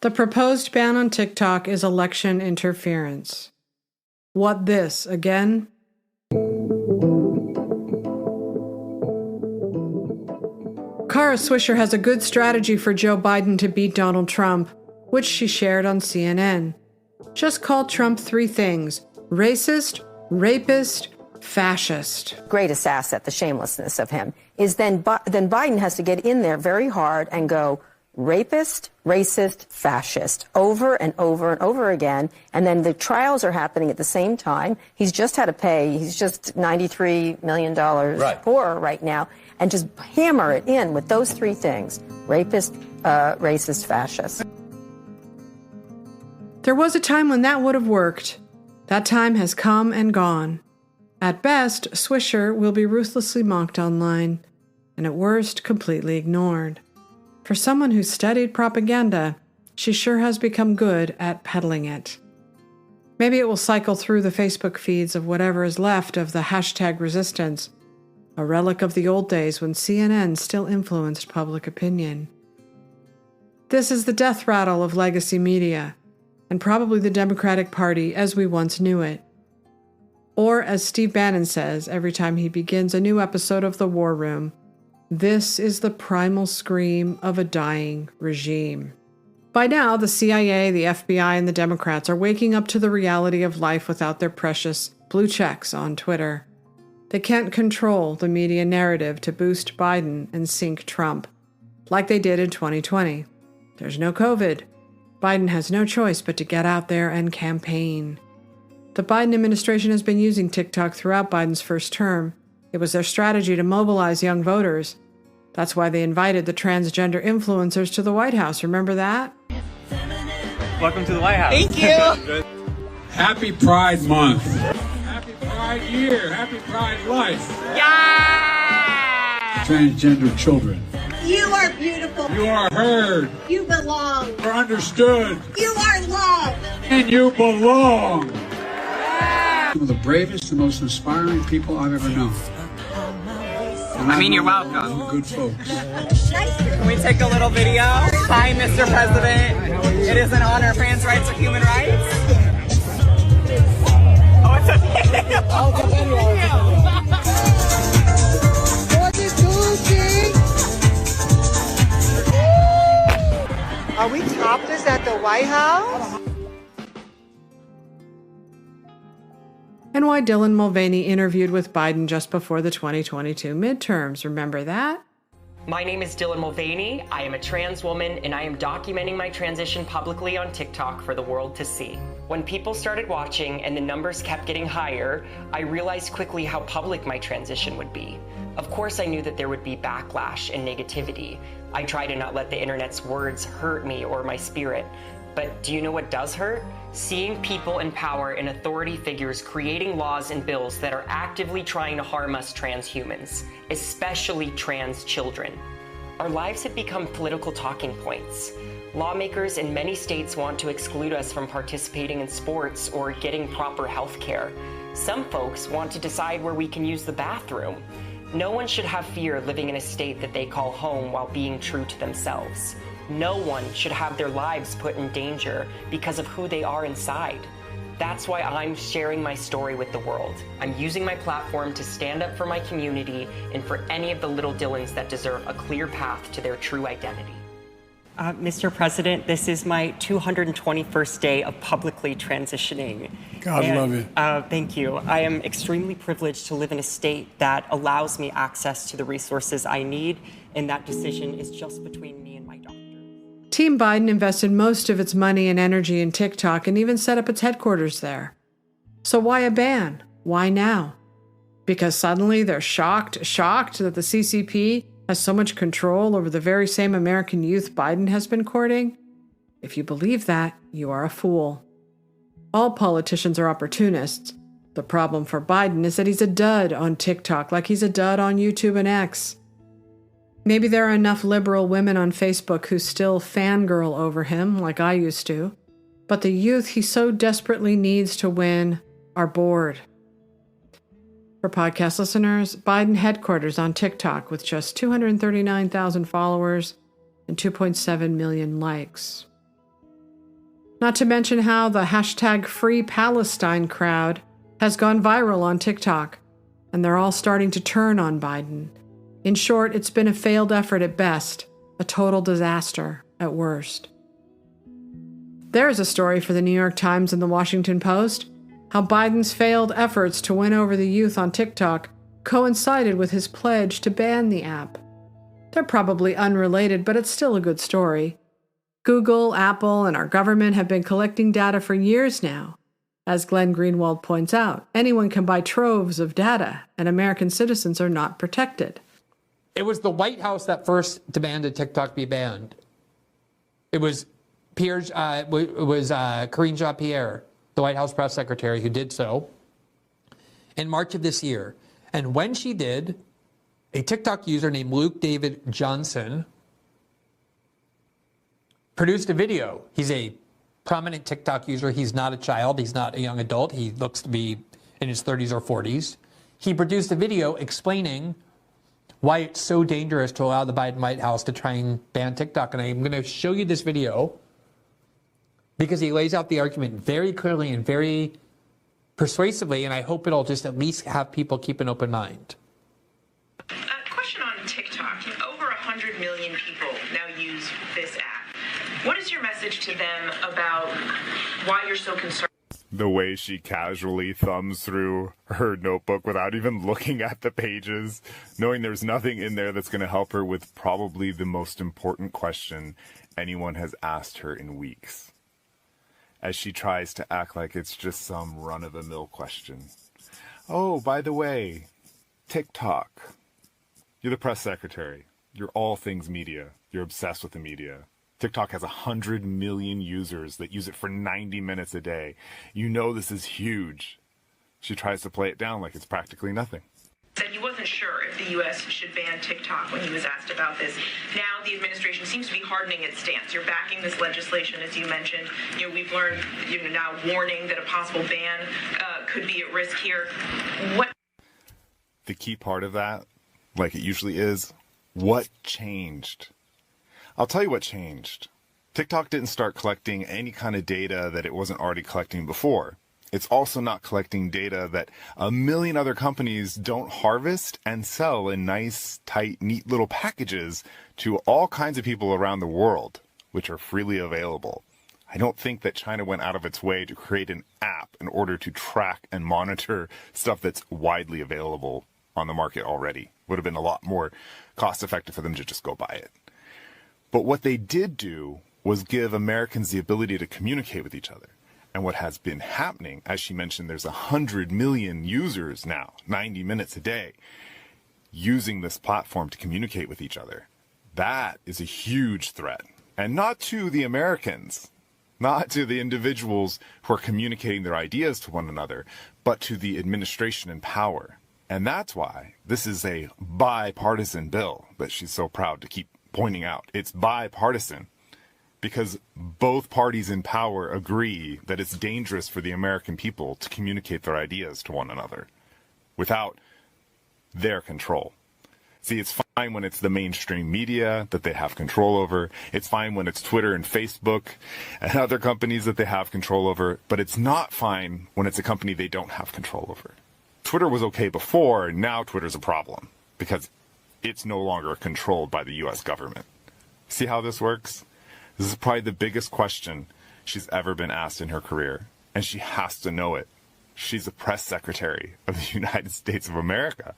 The proposed ban on TikTok is election interference. What this, again? Kara Swisher has a good strategy for Joe Biden to beat Donald Trump, which she shared on CNN. Just call Trump 3 things: racist, rapist, fascist. Greatest asset, the shamelessness of him, is then Biden has to get in there very hard and go rapist, racist, fascist, over and over and over again. And then the trials are happening at the same time. He's just had to pay, he's just $93 million poorer right now. And just hammer it in with those 3 things: rapist, racist, fascist. There was a time when that would have worked. That time has come and gone. At best, Swisher will be ruthlessly mocked online, and at worst, completely ignored. For someone who studied propaganda, she sure has become good at peddling it. Maybe it will cycle through the Facebook feeds of whatever is left of the hashtag resistance, a relic of the old days when CNN still influenced public opinion. This is the death rattle of legacy media, and probably the Democratic Party as we once knew it. Or, as Steve Bannon says every time he begins a new episode of The War Room, this is the primal scream of a dying regime. By now, the CIA, the FBI, and the Democrats are waking up to the reality of life without their precious blue checks on Twitter. They can't control the media narrative to boost Biden and sink Trump, like they did in 2020. There's no COVID. Biden has no choice but to get out there and campaign. The Biden administration has been using TikTok throughout Biden's first term. It was their strategy to mobilize young voters. That's why they invited the transgender influencers to the White House. Remember that? Welcome to the White House. Thank you. Happy Pride Month. Happy Pride Year. Happy Pride Life. Yeah! Transgender children. You are beautiful. You are heard. You belong. You are understood. You are loved. And you belong. Some of the bravest and most inspiring people I've ever known. I mean, you're welcome. Good folks. Can we take a little video? Hi, Mr. President. It is an honor. Trans rights are human rights. Oh, it's a video. Oh, it's a video. Are we topless at the White House? And why Dylan Mulvaney interviewed with Biden just before the 2022 midterms. Remember that? My name is Dylan Mulvaney. I am a trans woman, and I am documenting my transition publicly on TikTok for the world to see. When people started watching and the numbers kept getting higher, I realized quickly how public my transition would be. Of course, I knew that there would be backlash and negativity. I try to not let the internet's words hurt me or my spirit. But do you know what does hurt? Seeing people in power and authority figures creating laws and bills that are actively trying to harm us trans humans, especially trans children. Our lives have become political talking points. Lawmakers in many states want to exclude us from participating in sports or getting proper health care. Some folks want to decide where we can use the bathroom. No one should have fear living in a state that they call home while being true to themselves. No one should have their lives put in danger because of who they are inside. That's why I'm sharing my story with the world. I'm using my platform to stand up for my community and for any of the little Dylans that deserve a clear path to their true identity. Mr. President, this is my 221st day of publicly transitioning. God love you. Thank you. I am extremely privileged to live in a state that allows me access to the resources I need, and that decision is just between me and my doctor. Team Biden invested most of its money and energy in TikTok and even set up its headquarters there. So why a ban? Why now? Because suddenly they're shocked that the CCP has so much control over the very same American youth Biden has been courting? If you believe that, you are a fool. All politicians are opportunists. The problem for Biden is that he's a dud on TikTok, like he's a dud on YouTube and X. Maybe there are enough liberal women on Facebook who still fangirl over him, like I used to, but the youth he so desperately needs to win are bored. For podcast listeners, Biden headquarters on TikTok with just 239,000 followers and 2.7 million likes. Not to mention how the hashtag Free Palestine crowd has gone viral on TikTok, and they're all starting to turn on Biden. In short, it's been a failed effort at best, a total disaster at worst. There is a story for the New York Times and the Washington Post, how Biden's failed efforts to win over the youth on TikTok coincided with his pledge to ban the app. They're probably unrelated, but it's still a good story. Google, Apple, and our government have been collecting data for years now. As Glenn Greenwald points out, anyone can buy troves of data, and American citizens are not protected. It was the White House that first demanded TikTok be banned. It was Karine Jean-Pierre, the White House press secretary, who did so in March of this year. And when she did, a TikTok user named Luke David Johnson produced a video. He's a prominent TikTok user. He's not a child. He's not a young adult. He looks to be in his 30s or 40s. He produced a video explaining why it's so dangerous to allow the Biden White House to try and ban TikTok. And I'm going to show you this video because he lays out the argument very clearly and very persuasively, and I hope it'll just at least have people keep an open mind. Question on TikTok. Over 100 million people now use this app. What is your message to them about why you're so concerned? The way she casually thumbs through her notebook without even looking at the pages, knowing there's nothing in there that's going to help her with probably the most important question anyone has asked her in weeks, as she tries to act like it's just some run-of-the-mill question. Oh, by the way, TikTok. You're the press secretary. You're all things media. You're obsessed with the media. TikTok has 100 million users that use it for 90 minutes a day. You know this is huge. She tries to play it down like it's practically nothing. Said he wasn't sure if the U.S. should ban TikTok when he was asked about this. Now the administration seems to be hardening its stance. You're backing this legislation, as you mentioned. We've learned, now warning that a possible ban could be at risk here. What? The key part of that, like it usually is, what changed? I'll tell you what changed. TikTok didn't start collecting any kind of data that it wasn't already collecting before. It's also not collecting data that a million other companies don't harvest and sell in nice, tight, neat little packages to all kinds of people around the world, which are freely available. I don't think that China went out of its way to create an app in order to track and monitor stuff that's widely available on the market already. Would have been a lot more cost effective for them to just go buy it. But what they did do was give Americans the ability to communicate with each other. And what has been happening, as she mentioned, there's 100 million users now, 90 minutes a day, using this platform to communicate with each other. That is a huge threat. And not to the Americans, not to the individuals who are communicating their ideas to one another, but to the administration in power. And that's why this is a bipartisan bill that she's so proud to keep pointing out. It's bipartisan because both parties in power agree that it's dangerous for the American people to communicate their ideas to one another without their control. See, it's fine when it's the mainstream media that they have control over. It's fine when it's Twitter and Facebook and other companies that they have control over, but it's not fine when it's a company they don't have control over. Twitter was okay before, now Twitter's a problem because it's no longer controlled by the U.S. government. See how this works? This is probably the biggest question she's ever been asked in her career, and she has to know it. She's the press secretary of the United States of America.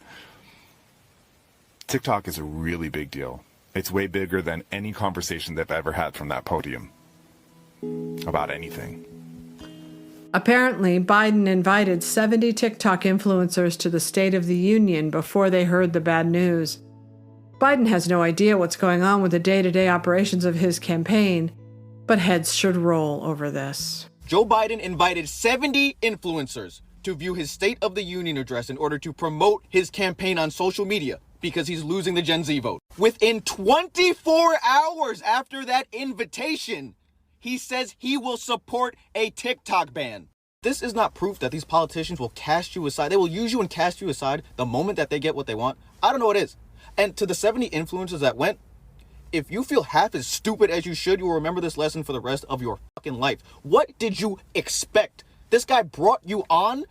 TikTok is a really big deal. It's way bigger than any conversation they've ever had from that podium about anything. Apparently, Biden invited 70 TikTok influencers to the State of the Union before they heard the bad news. Biden has no idea what's going on with the day-to-day operations of his campaign, but heads should roll over this. Joe Biden invited 70 influencers to view his State of the Union address in order to promote his campaign on social media because he's losing the Gen Z vote. Within 24 hours after that invitation, he says he will support a TikTok ban. This is not proof that these politicians will cast you aside. They will use you and cast you aside the moment that they get what they want. I don't know what it is. And to the 70 influencers that went, If you feel half as stupid as you should, you will remember this lesson for the rest of your fucking life. What did you expect? This guy brought you on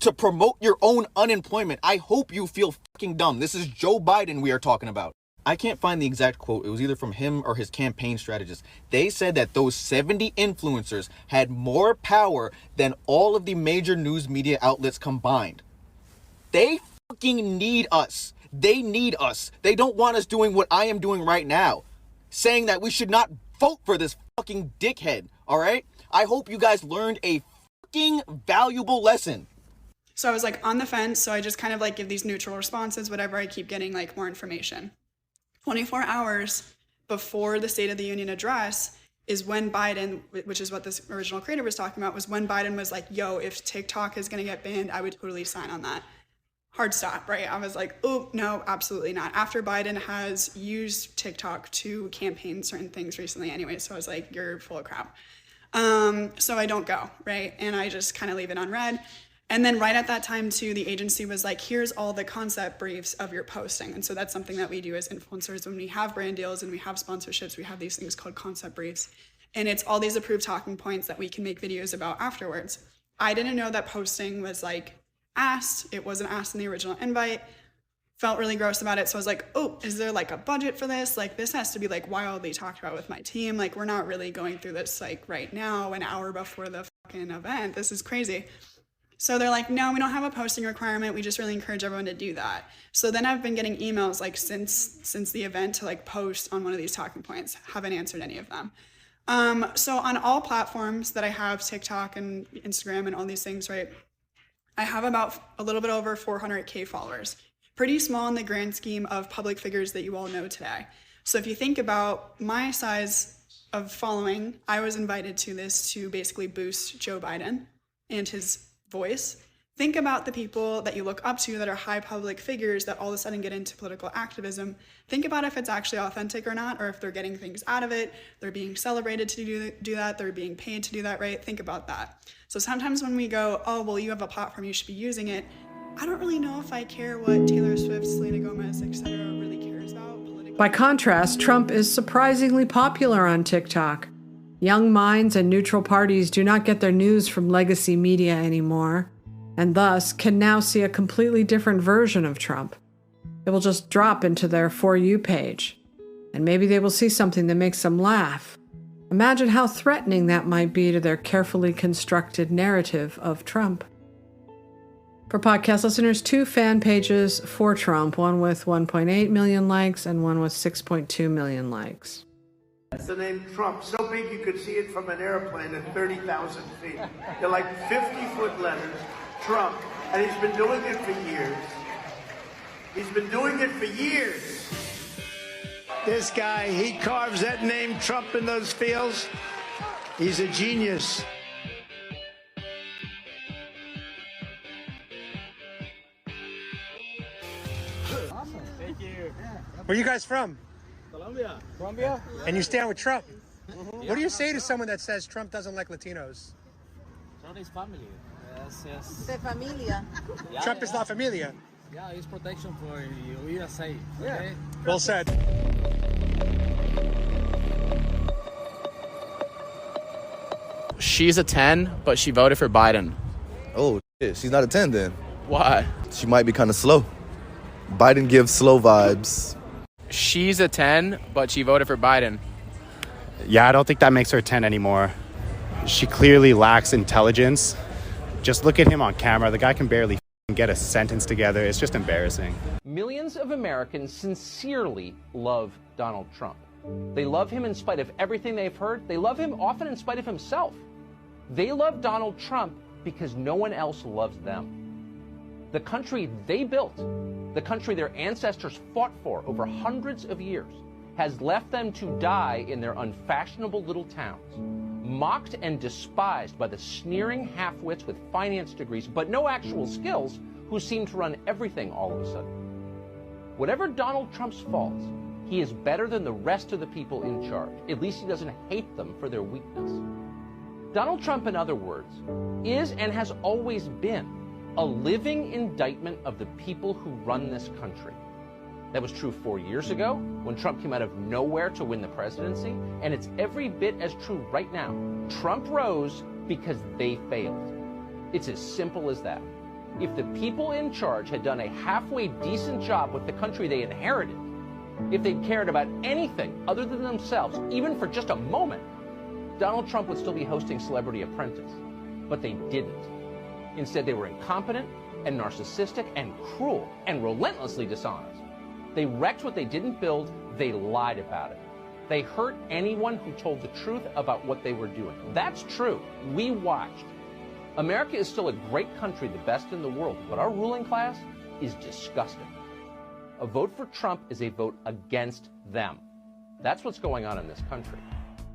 to promote your own unemployment. I hope you feel fucking dumb. This is Joe Biden we are talking about. I can't find the exact quote. It was either from him or his campaign strategist. They said that those 70 influencers had more power than all of the major news media outlets combined. They fucking need us. They need us. They don't want us doing what I am doing right now, saying that we should not vote for this fucking dickhead, all right? I hope you guys learned a fucking valuable lesson. So I was like on the fence, so I just kind of like give these neutral responses, whatever. I keep getting like more information. 24 hours before the State of the Union address is when Biden, which is what this original creator was talking about, was when Biden was like, yo, if TikTok is going to get banned, I would totally sign on that. Hard stop, right? I was like, oh, no, absolutely not. After Biden has used TikTok to campaign certain things recently anyway, so I was like, you're full of crap. So I don't go, right? And I just kind of leave it unread. And then right at that time too, the agency was like, here's all the concept briefs of your posting. And so that's something that we do as influencers. When we have brand deals and we have sponsorships, we have these things called concept briefs. And it's all these approved talking points that we can make videos about afterwards. I didn't know that posting was like asked. It wasn't asked in the original invite. Felt really gross about it. So I was like, oh, is there like a budget for this? Like this has to be like wildly talked about with my team. Like we're not really going through this like right now, an hour before the fucking event. This is crazy. So they're like, no, we don't have a posting requirement. We just really encourage everyone to do that. So then I've been getting emails like since the event to like post on one of these talking points. Haven't answered any of them. So on all platforms that I have, TikTok and Instagram and all these things, right? I have about a little bit over 400K followers. Pretty small in the grand scheme of public figures that you all know today. So if you think about my size of following, I was invited to this to basically boost Joe Biden and his voice. Think about the people that you look up to that are high public figures that all of a sudden get into political activism. Think about if it's actually authentic or not, or if they're getting things out of it, they're being celebrated to do that, they're being paid to do that, right? Think about that. So sometimes when we go, oh, well, you have a platform, you should be using it. I don't really know if I care what Taylor Swift, Selena Gomez, etc. really cares about politically. By contrast, Trump is surprisingly popular on TikTok. Young minds and neutral parties do not get their news from legacy media anymore, and thus can now see a completely different version of Trump. It will just drop into their For You page, and maybe they will see something that makes them laugh. Imagine how threatening that might be to their carefully constructed narrative of Trump. For podcast listeners, 2 fan pages for Trump, one with 1.8 million likes and one with 6.2 million likes. That's the name Trump, so big you could see it from an airplane at 30,000 feet. They're like 50-foot letters, Trump. And he's been doing it for years. He's been doing it for years. This guy, he carves that name Trump in those fields. He's a genius. Awesome. Thank you. Where are you guys from? Colombia. Colombia? And you stand with Trump. Mm-hmm. What do you say to someone that says Trump doesn't like Latinos? Trump is family. Yes, yes. De familia. Yeah, Trump is la familia. Yeah, it's protection for USA. Okay? Well said. She's a 10, but she voted for Biden. Oh, shit. She's not a 10 then. Why? She might be kind of slow. Biden gives slow vibes. She's a 10, but she voted for Biden. Yeah, I don't think that makes her 10 anymore. She clearly lacks intelligence. Just look at him on camera. The guy can barely get a sentence together. It's just embarrassing. Millions of Americans sincerely love Donald Trump. They love him in spite of everything they've heard. They love him often in spite of himself. They love Donald Trump because no one else loves them. The country they built, the country their ancestors fought for over hundreds of years, has left them to die in their unfashionable little towns, mocked and despised by the sneering half-wits with finance degrees but no actual skills who seem to run everything all of a sudden. Whatever Donald Trump's faults, he is better than the rest of the people in charge. At least he doesn't hate them for their weakness. Donald Trump, in other words, is and has always been a living indictment of the people who run this country. That was true 4 years ago when Trump came out of nowhere to win the presidency, and it's every bit as true right now. Trump rose because they failed. It's as simple as that. If the people in charge had done a halfway decent job with the country they inherited, if they'd cared about anything other than themselves, even for just a moment, Donald Trump would still be hosting Celebrity Apprentice. But they didn't. Instead, they were incompetent and narcissistic and cruel and relentlessly dishonest. They wrecked what they didn't build. They lied about it. They hurt anyone who told the truth about what they were doing. That's true. We watched. America is still a great country, the best in the world, but our ruling class is disgusting. A vote for Trump is a vote against them. That's what's going on in this country.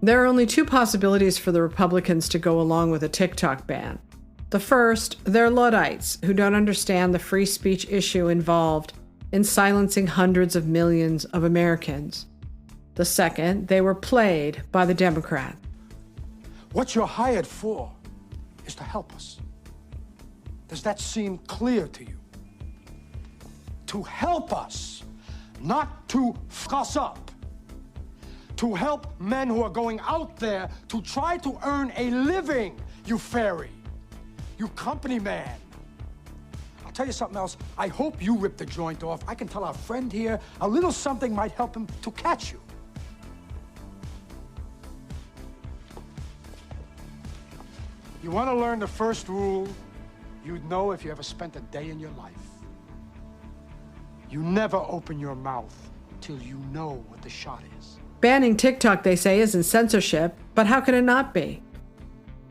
There are only two possibilities for the Republicans to go along with a TikTok ban. The first, they're Luddites who don't understand the free speech issue involved in silencing hundreds of millions of Americans. The second, they were played by the Democrats. What you're hired for is to help us. Does that seem clear to you? To help us, not to f us up. To help men who are going out there to try to earn a living, you fairy. You company man. I'll tell you something else. I hope you rip the joint off. I can tell our friend here a little something might help him to catch you. You want to learn the first rule you'd know if you ever spent a day in your life. You never open your mouth till you know what the shot is. Banning TikTok, they say, isn't censorship, but how can it not be?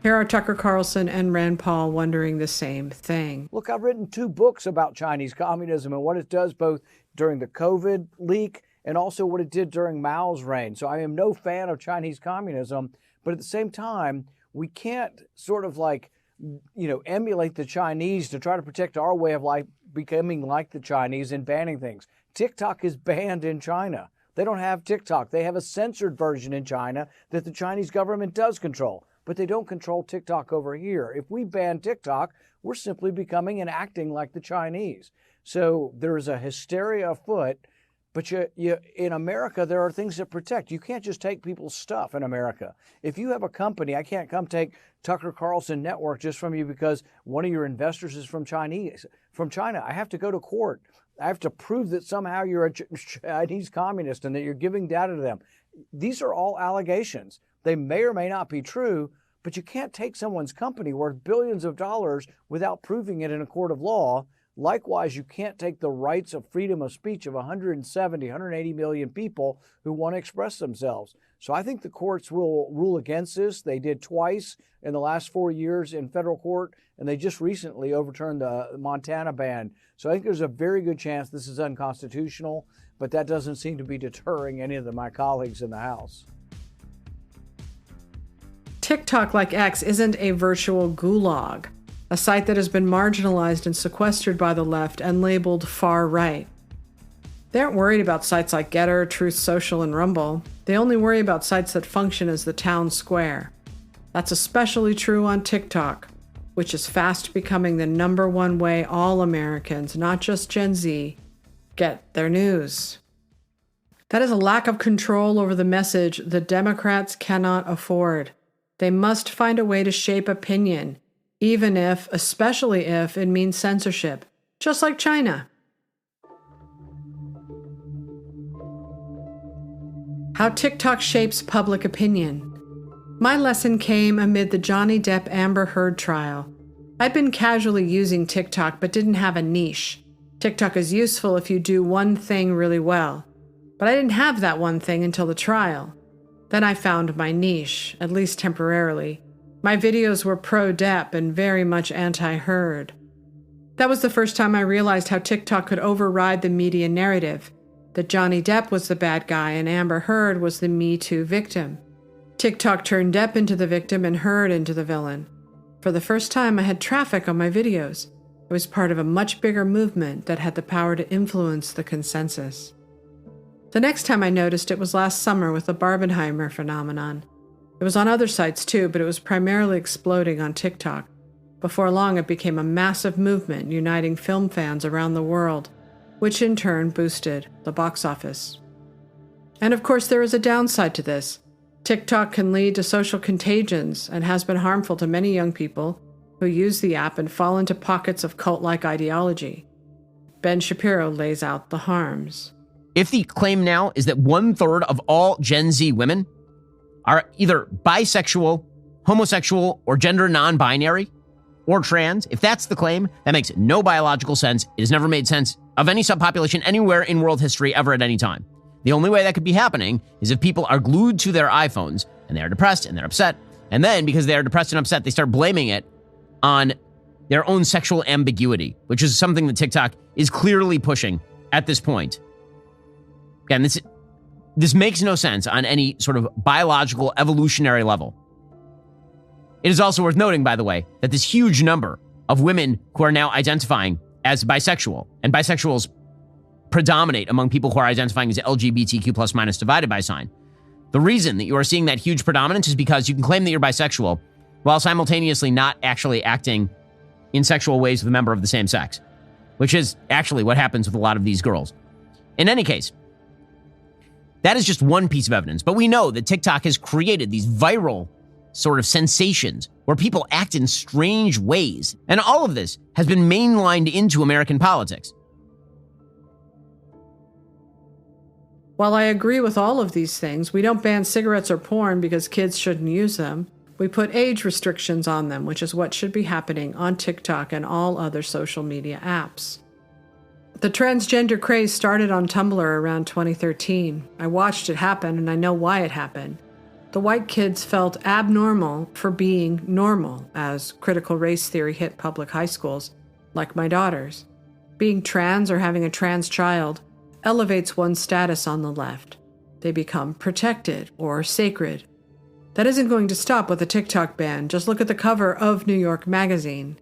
Here are Tucker Carlson and Rand Paul wondering the same thing. Look, I've written 2 books about Chinese communism and what it does both during the COVID leak and also what it did during Mao's reign. So I am no fan of Chinese communism, but at the same time, we can't sort of like, emulate the Chinese to try to protect our way of life, becoming like the Chinese and banning things. TikTok is banned in China. They don't have TikTok. They have a censored version in China that the Chinese government does control, but they don't control TikTok over here. If we ban TikTok, we're simply becoming and acting like the Chinese. So there's a hysteria afoot, but in America, there are things that protect. You can't just take people's stuff in America. If you have a company, I can't come take Tucker Carlson Network just from you because one of your investors is from China. I have to go to court. I have to prove that somehow you're a Chinese communist and that you're giving data to them. These are all allegations. They may or may not be true, but you can't take someone's company worth billions of dollars without proving it in a court of law. Likewise, you can't take the rights of freedom of speech of 170, 180 million people who want to express themselves. So I think the courts will rule against this. They did twice in the last 4 years in federal court, and they just recently overturned the Montana ban. So I think there's a very good chance this is unconstitutional, but that doesn't seem to be deterring any of my colleagues in the House. TikTok, like X, isn't a virtual gulag, a site that has been marginalized and sequestered by the left and labeled far right. They aren't worried about sites like Getter, Truth Social, and Rumble. They only worry about sites that function as the town square. That's especially true on TikTok, which is fast becoming the #1 way all Americans, not just Gen Z, get their news. That is a lack of control over the message the Democrats cannot afford. They must find a way to shape opinion, even if, especially if, it means censorship, just like China. How TikTok shapes public opinion. My lesson came amid the Johnny Depp Amber Heard trial. I'd been casually using TikTok but didn't have a niche. TikTok is useful if you do one thing really well. But I didn't have that one thing until the trial. Then I found my niche, at least temporarily. My videos were pro-Depp and very much anti-Heard. That was the first time I realized how TikTok could override the media narrative, that Johnny Depp was the bad guy and Amber Heard was the Me Too victim. TikTok turned Depp into the victim and Heard into the villain. For the first time, I had traffic on my videos. I was part of a much bigger movement that had the power to influence the consensus. The next time I noticed it was last summer with the Barbenheimer phenomenon. It was on other sites too, but it was primarily exploding on TikTok. Before long, it became a massive movement uniting film fans around the world, which in turn boosted the box office. And of course, there is a downside to this. TikTok can lead to social contagions and has been harmful to many young people who use the app and fall into pockets of cult-like ideology. Ben Shapiro lays out the harms. If the claim now is that 1/3 of all Gen Z women are either bisexual, homosexual, or gender non-binary, or trans, if that's the claim, that makes no biological sense. It has never made sense of any subpopulation anywhere in world history ever at any time. The only way that could be happening is if people are glued to their iPhones and they're depressed and they're upset. And then because they're depressed and upset, they start blaming it on their own sexual ambiguity, which is something that TikTok is clearly pushing at this point. Again, this makes no sense on any sort of biological evolutionary level. It is also worth noting, by the way, that this huge number of women who are now identifying as bisexual, and bisexuals predominate among people who are identifying as LGBTQ plus minus divided by sign. The reason that you are seeing that huge predominance is because you can claim that you're bisexual while simultaneously not actually acting in sexual ways with a member of the same sex, which is actually what happens with a lot of these girls. In any case, that is just one piece of evidence, but we know that TikTok has created these viral sort of sensations where people act in strange ways, and all of this has been mainlined into American politics. While I agree with all of these things, we don't ban cigarettes or porn because kids shouldn't use them. We put age restrictions on them, which is what should be happening on TikTok and all other social media apps. The transgender craze started on Tumblr around 2013. I watched it happen, and I know why it happened. The white kids felt abnormal for being normal as critical race theory hit public high schools, like my daughter's. Being trans or having a trans child elevates one's status on the left. They become protected or sacred. That isn't going to stop with a TikTok ban. Just look at the cover of New York Magazine.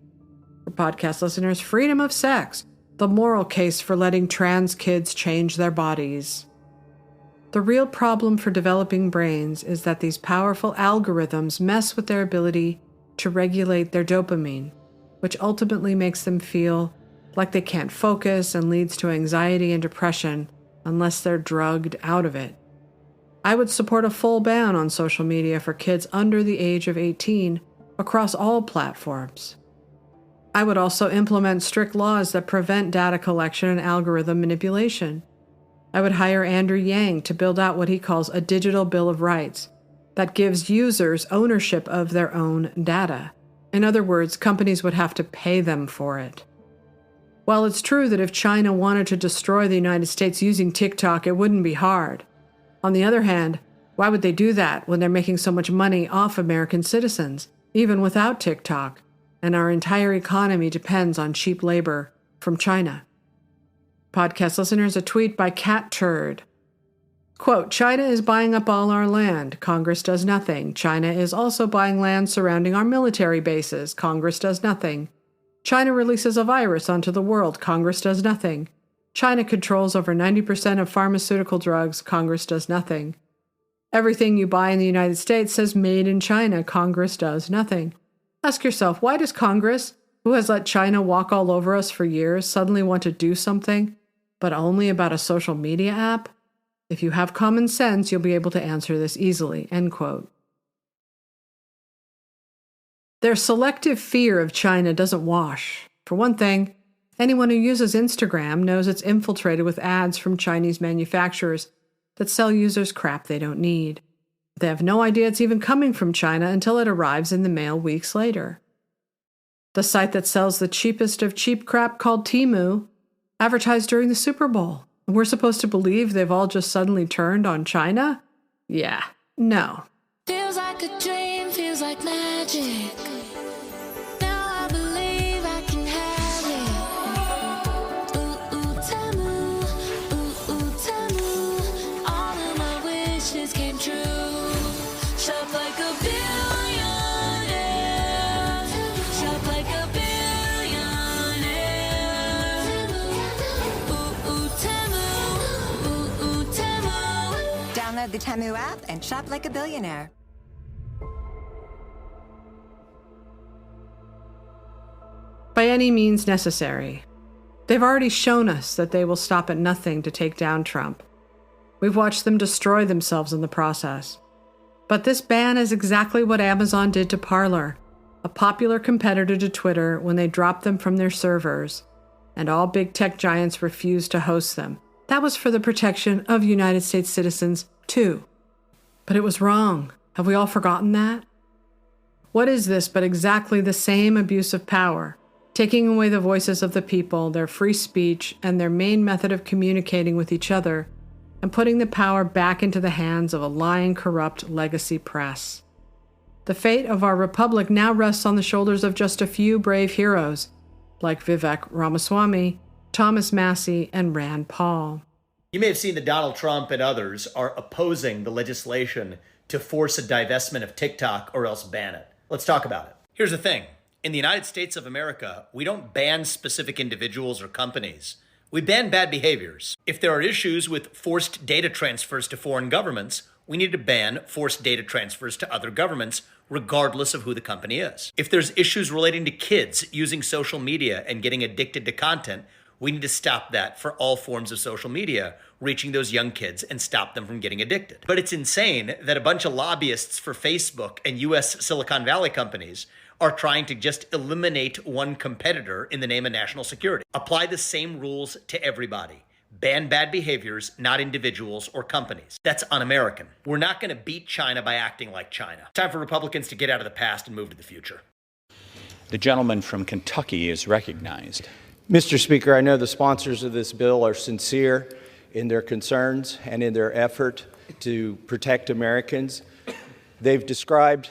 For podcast listeners, freedom of sex, the moral case for letting trans kids change their bodies. The real problem for developing brains is that these powerful algorithms mess with their ability to regulate their dopamine, which ultimately makes them feel like they can't focus and leads to anxiety and depression unless they're drugged out of it. I would support a full ban on social media for kids under the age of 18 across all platforms. I would also implement strict laws that prevent data collection and algorithm manipulation. I would hire Andrew Yang to build out what he calls a digital bill of rights that gives users ownership of their own data. In other words, companies would have to pay them for it. While it's true that if China wanted to destroy the United States using TikTok, it wouldn't be hard. On the other hand, why would they do that when they're making so much money off American citizens, even without TikTok, and our entire economy depends on cheap labor from China? Podcast listeners, a tweet by Cat Turd. Quote, China is buying up all our land. Congress does nothing. China is also buying land surrounding our military bases. Congress does nothing. China releases a virus onto the world. Congress does nothing. China controls over 90% of pharmaceutical drugs. Congress does nothing. Everything you buy in the United States says made in China. Congress does nothing. Ask yourself, why does Congress, who has let China walk all over us for years, suddenly want to do something, but only about a social media app? If you have common sense, you'll be able to answer this easily. End quote. Their selective fear of China doesn't wash. For one thing, anyone who uses Instagram knows it's infiltrated with ads from Chinese manufacturers that sell users crap they don't need. They have no idea it's even coming from China until it arrives in the mail weeks later. The site that sells the cheapest of cheap crap called Temu advertised during the Super Bowl. And we're supposed to believe they've all just suddenly turned on China? Yeah, no. Feels like a dream, feels like magic. Now I believe I can have it. Ooh, ooh, Temu. Ooh, ooh, Temu. All of my wishes came true. Shop like a billionaire. Shop like a billionaire. Ooh, ooh, Temu. Ooh, ooh, Temu. Download the Temu app and shop like a billionaire. By any means necessary. They've already shown us that they will stop at nothing to take down Trump. We've watched them destroy themselves in the process. But this ban is exactly what Amazon did to Parler, a popular competitor to Twitter, when they dropped them from their servers, and all big tech giants refused to host them. That was for the protection of United States citizens, too. But it was wrong. Have we all forgotten that? What is this but exactly the same abuse of power, taking away the voices of the people, their free speech, and their main method of communicating with each other, and putting the power back into the hands of a lying, corrupt legacy press? The fate of our republic now rests on the shoulders of just a few brave heroes, like Vivek Ramaswamy, Thomas Massie, and Rand Paul. You may have seen that Donald Trump and others are opposing the legislation to force a divestment of TikTok or else ban it. Let's talk about it. Here's the thing. In the United States of America, we don't ban specific individuals or companies. We ban bad behaviors. If there are issues with forced data transfers to foreign governments, we need to ban forced data transfers to other governments, regardless of who the company is. If there's issues relating to kids using social media and getting addicted to content, we need to stop that for all forms of social media, reaching those young kids and stop them from getting addicted. But it's insane that a bunch of lobbyists for Facebook and US Silicon Valley companies are trying to just eliminate one competitor in the name of national security. Apply the same rules to everybody. Ban bad behaviors, not individuals or companies. That's un-American. We're not going to beat China by acting like China. Time for Republicans to get out of the past and move to the future. The gentleman from Kentucky is recognized. Mr. Speaker, I know the sponsors of this bill are sincere in their concerns and in their effort to protect Americans. They've described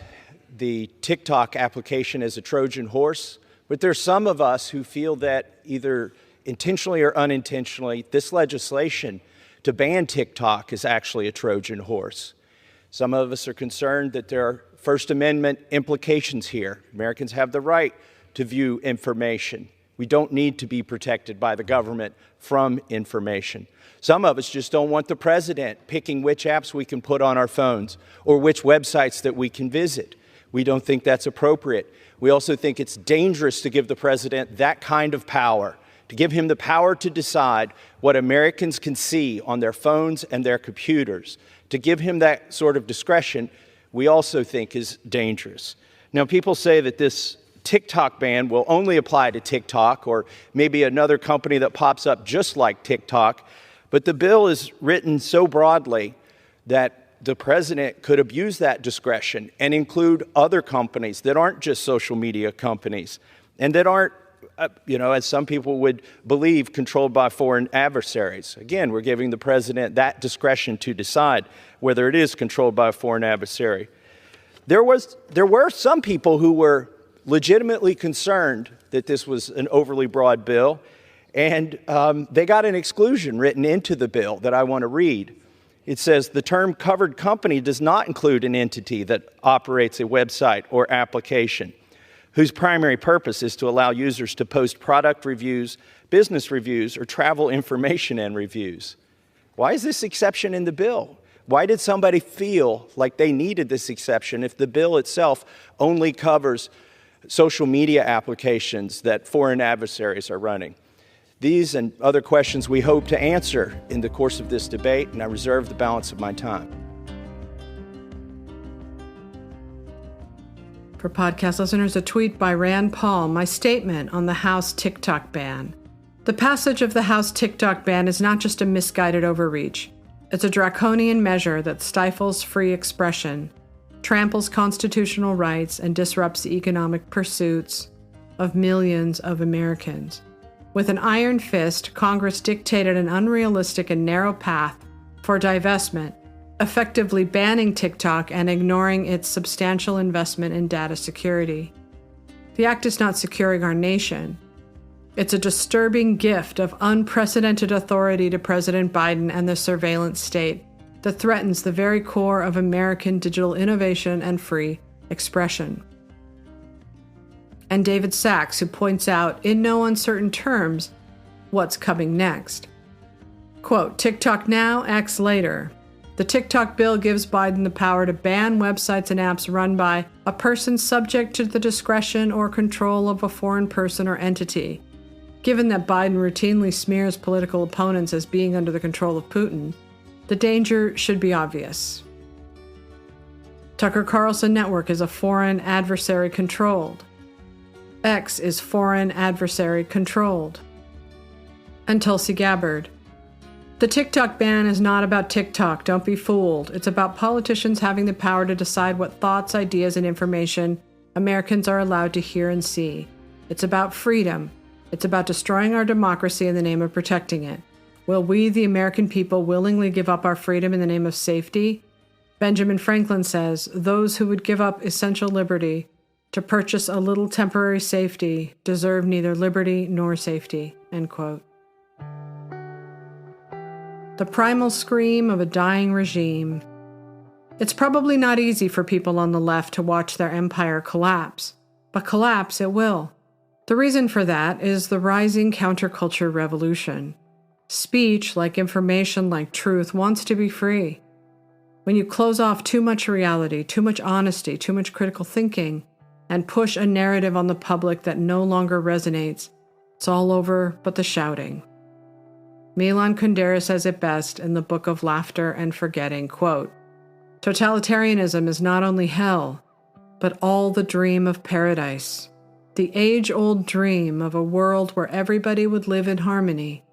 the TikTok application as a Trojan horse, but there's some of us who feel that either intentionally or unintentionally, this legislation to ban TikTok is actually a Trojan horse. Some of us are concerned that there are First Amendment implications here. Americans have the right to view information. We don't need to be protected by the government from information. Some of us just don't want the president picking which apps we can put on our phones or which websites that we can visit. We don't think that's appropriate. We also think it's dangerous to give the president that kind of power, to give him the power to decide what Americans can see on their phones and their computers. To give him that sort of discretion, we also think is dangerous. Now, people say that this TikTok ban will only apply to TikTok or maybe another company that pops up just like TikTok, but the bill is written so broadly that the president could abuse that discretion and include other companies that aren't just social media companies and that aren't, as some people would believe, controlled by foreign adversaries. Again, we're giving the president that discretion to decide whether it is controlled by a foreign adversary. There were some people who were legitimately concerned that this was an overly broad bill, and they got an exclusion written into the bill that I want to read. It says, the term covered company does not include an entity that operates a website or application whose primary purpose is to allow users to post product reviews, business reviews, or travel information and reviews. Why is this exception in the bill? Why did somebody feel like they needed this exception if the bill itself only covers social media applications that foreign adversaries are running? These and other questions we hope to answer in the course of this debate, and I reserve the balance of my time. For podcast listeners, a tweet by Rand Paul, my statement on the House TikTok ban. The passage of the House TikTok ban is not just a misguided overreach. It's a draconian measure that stifles free expression, tramples constitutional rights, and disrupts the economic pursuits of millions of Americans. With an iron fist, Congress dictated an unrealistic and narrow path for divestment, effectively banning TikTok and ignoring its substantial investment in data security. The act is not securing our nation. It's a disturbing gift of unprecedented authority to President Biden and the surveillance state that threatens the very core of American digital innovation and free expression. And David Sachs, who points out, in no uncertain terms, what's coming next. Quote, TikTok now, X later. The TikTok bill gives Biden the power to ban websites and apps run by a person subject to the discretion or control of a foreign person or entity. Given that Biden routinely smears political opponents as being under the control of Putin, the danger should be obvious. Tucker Carlson Network is a foreign adversary controlled. X is foreign adversary controlled. And Tulsi Gabbard. The TikTok ban is not about TikTok, don't be fooled. It's about politicians having the power to decide what thoughts, ideas, and information Americans are allowed to hear and see. It's about freedom. It's about destroying our democracy in the name of protecting it. Will we, the American people, willingly give up our freedom in the name of safety? Benjamin Franklin says, those who would give up essential liberty to purchase a little temporary safety deserve neither liberty nor safety, end quote. The primal scream of a dying regime. It's probably not easy for people on the left to watch their empire collapse, but collapse it will. The reason for that is the rising counterculture revolution. Speech, like information, like truth, wants to be free. When you close off too much reality, too much honesty, too much critical thinking, and push a narrative on the public that no longer resonates, it's all over but the shouting. Milan Kundera says it best in the Book of Laughter and Forgetting, quote, totalitarianism is not only hell, but all the dream of paradise. The age-old dream of a world where everybody would live in harmony,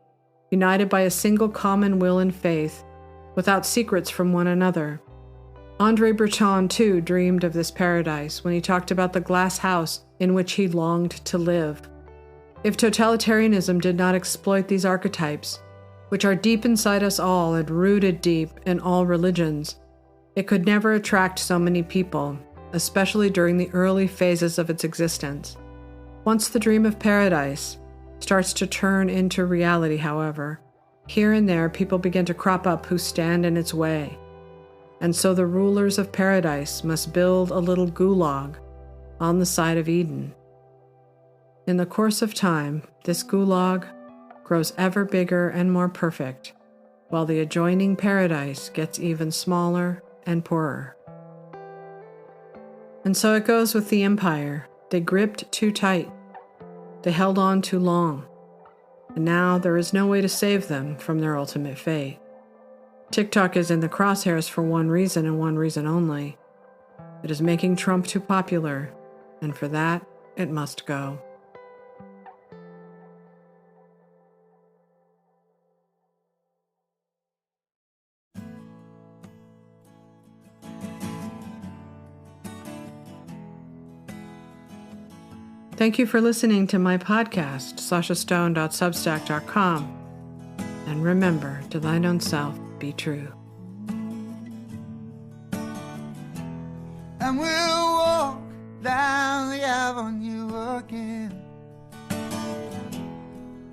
united by a single common will and faith, without secrets from one another. André Breton, too, dreamed of this paradise when he talked about the glass house in which he longed to live. If totalitarianism did not exploit these archetypes, which are deep inside us all and rooted deep in all religions, it could never attract so many people, especially during the early phases of its existence. Once the dream of paradise starts to turn into reality, however, here and there people begin to crop up who stand in its way. And so the rulers of paradise must build a little gulag on the side of Eden. In the course of time, this gulag grows ever bigger and more perfect, while the adjoining paradise gets even smaller and poorer. And so it goes with the empire. They gripped too tight. They held on too long. And now there is no way to save them from their ultimate fate. TikTok is in the crosshairs for one reason and one reason only. It is making Trump too popular, and for that, it must go. Thank you for listening to my podcast, sashastone.substack.com. And remember, to thine own self be true. And we'll walk down the avenue again.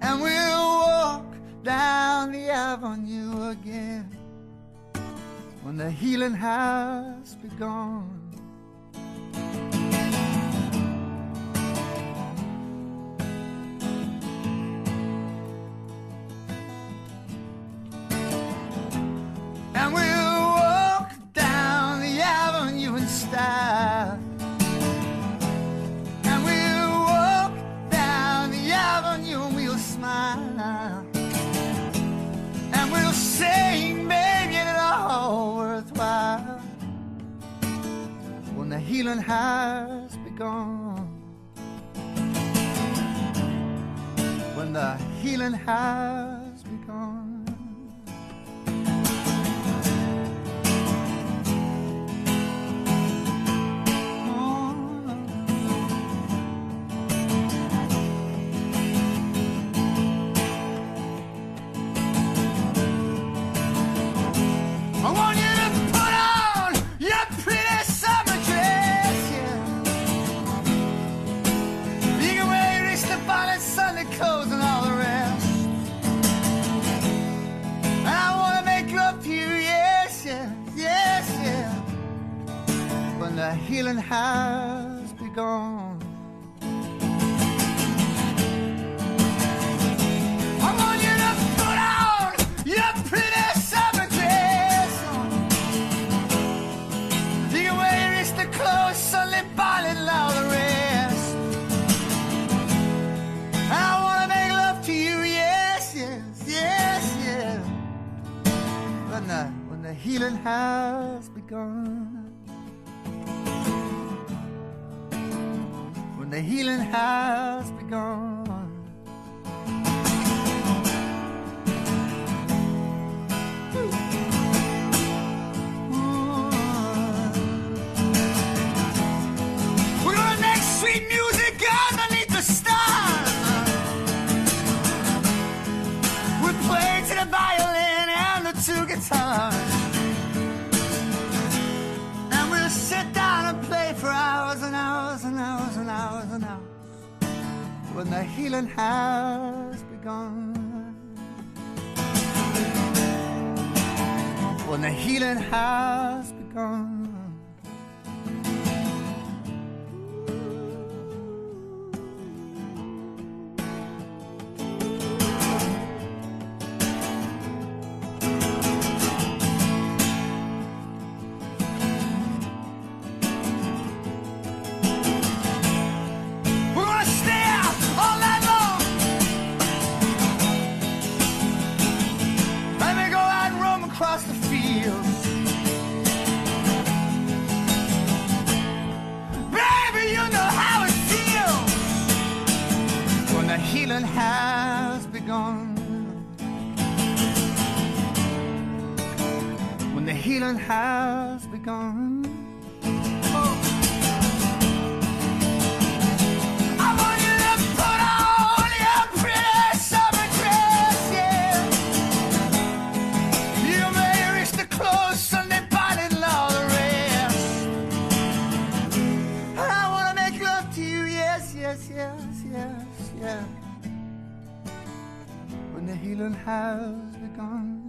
And we'll walk down the avenue again. When the healing has begun. And we'll walk down the avenue in style. And we'll walk down the avenue and we'll smile. And we'll sing, baby, it's all worthwhile. When the healing has begun. When the healing has begun. I want you to put on your pretty summer dress, yeah. You can wear your Easter bonnet, Sunday clothes, and all the rest. And I want to make love to you, yes, yeah, yes, yeah. When the healing has begun. I want you to put on your pretty summer dress. You can wear your Easter clothes, Sunday bonnet, and all the rest. And I want to make love begun. When the healing has begun. We're gonna make sweet music underneath the stars. We play to the violin and the two guitars. And we'll sit down and play for hours and hours and hours and hours and hours. When the healing has begun. When the healing has begun. Across the fields, baby, you know how it feels when the healing has begun. When the healing has begun. When the healing has begun.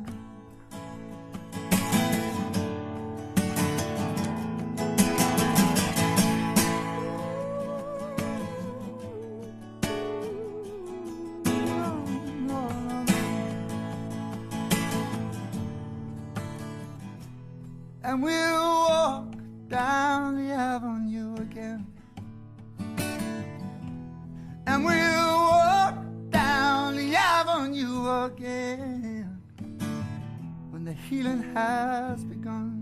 And we'll walk down the avenue again. And we'll walk down the avenue again when the healing has begun.